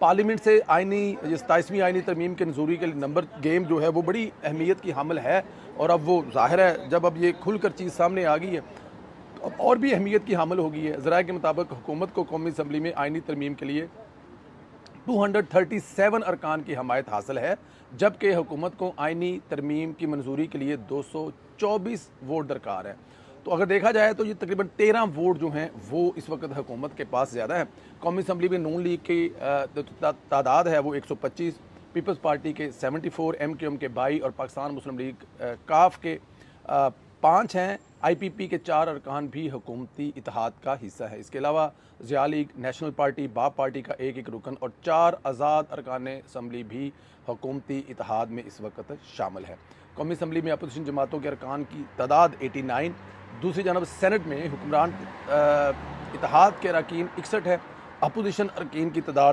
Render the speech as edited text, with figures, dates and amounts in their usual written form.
Parliament से आइनी ये 27वीं आइनी तरमीम के मंजूरी के लिए नंबर गेम जो है वो बड़ी अहमियत की हामिल है, और अब वो ज़ाहिर है जब अब ये खुलकर चीज़ सामने आ गई है तो अब और भी अहमियत की हामिल हो गई है। ज़राए के मुताबिक हुकूमत को कौमी असम्बली में आइनी तरमीम के लिए 237 अरकान की हमायत हासिल है, जबकि हुकूमत को आइनी तरमीम की मंजूरी के लिए 224 वोट दरकार है। तो अगर देखा जाए तो ये तकरीबन 13 वोट जो हैं वो इस वक्त हुकूमत के पास ज़्यादा है। कौमी असम्बली में नून लीग की तादाद है वो 125, पीपल्स पार्टी के 74, MQM के 22 और पाकिस्तान मुस्लिम लीग काफ के 5 हैं। IPP के 4 अरकान भी हुकूमती इत्तेहाद का हिस्सा है। इसके अलावा ज़िया लीग, नेशनल पार्टी, बाप पार्टी का एक रुकन और 4 आज़ाद अरकान असम्बली भी हुकूमती इत्तेहाद में इस वक्त शामिल है। कौमी असम्बली में अपोजिशन जमातों के अरकान की तादाद 89, दूसरी जानब सेनेट में हुक्मरान इत्तेहाद के अरकान 61 है। अपोजिशन अरकान की तादाद